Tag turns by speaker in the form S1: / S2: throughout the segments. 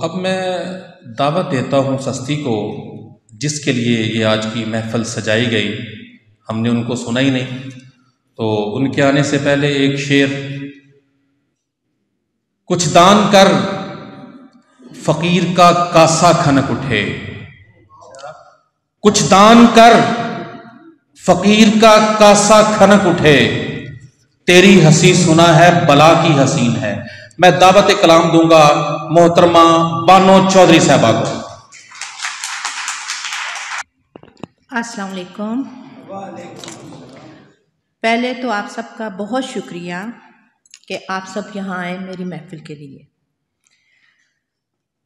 S1: अब मैं दावत देता हूँ उस हस्ती को जिसके लिए ये आज की महफ़िल सजाई गई। हमने उनको सुना ही नहीं, तो उनके आने से पहले एक शेर। कुछ दान कर फ़कीर का कासा खनक उठे, कुछ दान कर फ़कीर का कासा खनक उठे, तेरी हंसी सुना है बला की हसीन है। मैं दावत कलाम दूंगा मोहतरमा बानो चौधरी साहबा को।
S2: अस्सलाम वालेकुम। पहले तो आप सबका बहुत शुक्रिया कि आप सब यहाँ आए मेरी महफिल के लिए।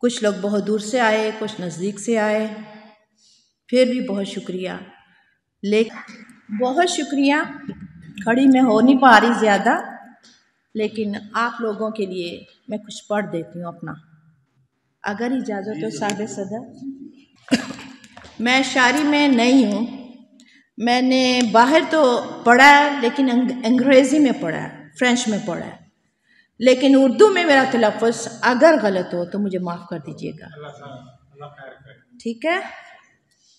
S2: कुछ लोग बहुत दूर से आए, कुछ नज़दीक से आए, फिर भी बहुत शुक्रिया। लेकिन बहुत शुक्रिया, खड़ी मैं हो नहीं पा रही ज़्यादा, लेकिन आप लोगों के लिए मैं कुछ पढ़ देती हूँ अपना, अगर इजाज़त हो साहिब सदर। मैं शायरी में नहीं हूँ, मैंने बाहर तो पढ़ा है लेकिन अंग्रेज़ी में पढ़ा है, फ्रेंच में पढ़ा है, लेकिन उर्दू में मेरा तलफ़्फ़ुज़ अगर गलत हो तो मुझे माफ़ कर दीजिएगा, ठीक है?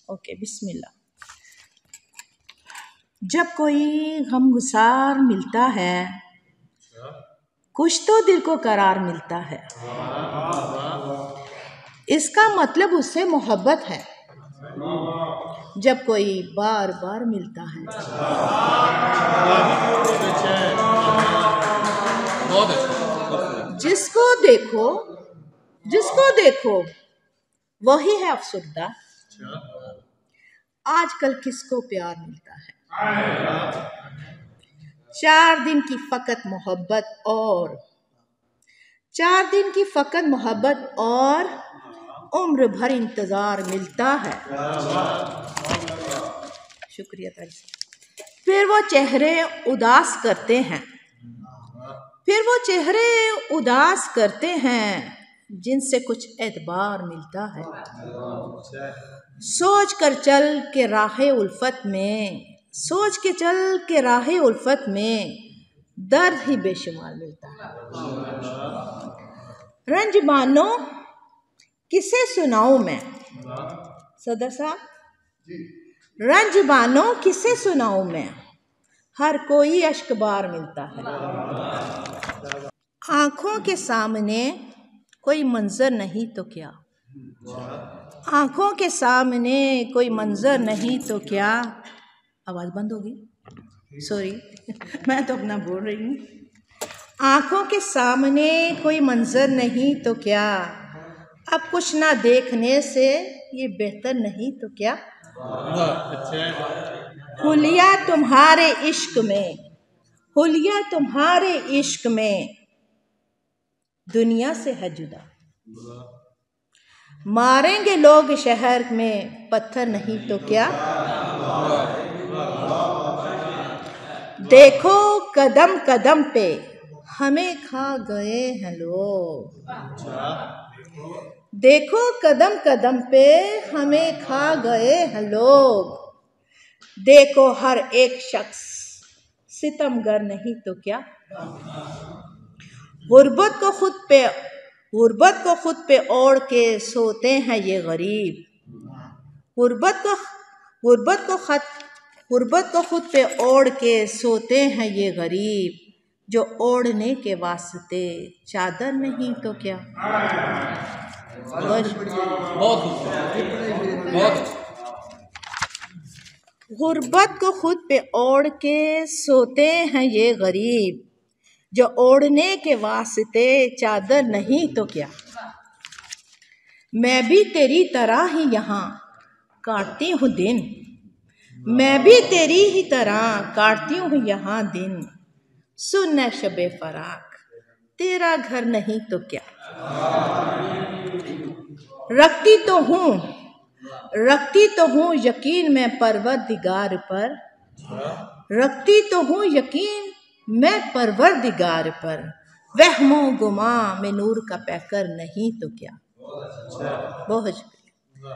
S2: ओके, बिस्मिल्लाह। जब कोई गमगुसार मिलता है, कुछ तो दिल को करार मिलता है, इसका मतलब उससे मोहब्बत है। जब कोई बार बार मिलता है, जिसको देखो वही है अफसुर्दा, आजकल किसको प्यार मिलता है। 4 दिन की फकत मोहब्बत और उम्र भर इंतजार मिलता है। शुक्रिया तारीफ। फिर वो चेहरे उदास करते हैं जिनसे कुछ एतबार मिलता है। सोच कर चल के राहे उल्फत में दर्द ही बेशुमार मिलता है। रंज मानो किसे सुनाऊं मैं, सदर साहब, रंज मानो किसे सुनाऊं मैं, हर कोई अश्कबार मिलता है। आंखों के सामने कोई मंजर नहीं तो क्या, आंखों के सामने कोई मंजर नहीं तो क्या, आवाज़ बंद होगी, सॉरी मैं तो अपना बोल रही हूँ। आंखों के सामने कोई मंजर नहीं तो क्या, अब कुछ ना देखने से ये बेहतर नहीं तो क्या। हुलिया तुम्हारे इश्क में दुनिया से है जुदा, मारेंगे लोग शहर में पत्थर नहीं तो क्या। देखो कदम कदम पे हमें खा गए हैं लोग, देखो कदम कदम पे हमें खा गए हैं लोग, देखो हर एक शख्स सितमगर नहीं तो क्या। गुर्बत को खुद पे ओढ़ के सोते हैं ये गरीब, गुर्बत को खुद पे ओढ़ के सोते हैं ये गरीब, जो ओढ़ने के वास्ते चादर नहीं तो क्या। गुर्बत को खुद पे ओढ़ के सोते हैं ये गरीब, जो ओढ़ने के वास्ते चादर नहीं तो क्या। मैं भी तेरी तरह ही यहाँ काटती हूँ दिन, मैं भी तेरी ही तरह काटती हूँ यहाँ दिन, सुन शबे फराक तेरा घर नहीं तो क्या। रखती तो हूँ यकीन मैं परवरदिगार पर, रखती तो हूँ यकीन मैं परवरदिगार पर, वहमो गुमा में नूर का पैकर नहीं तो क्या। बहुत शुक्रिया।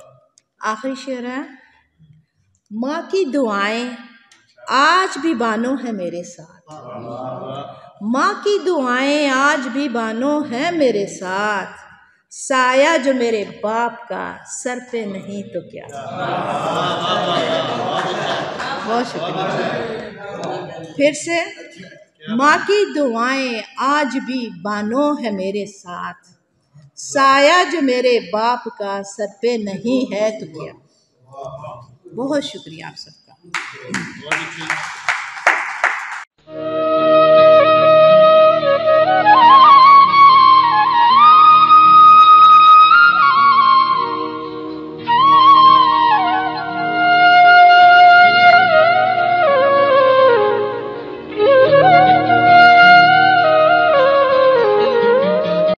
S2: आखिरी शेर है। माँ की दुआएं आज भी बानो है मेरे साथ, माँ की दुआएं आज भी बानो है मेरे साथ, साया जो मेरे बाप का सर पे नहीं तो क्या। बहुत शुक्रिया। फिर से, माँ की दुआएं आज भी बानो है मेरे साथ, साया जो मेरे बाप का सर पे नहीं है तो क्या। बहुत शुक्रिया आप सबका।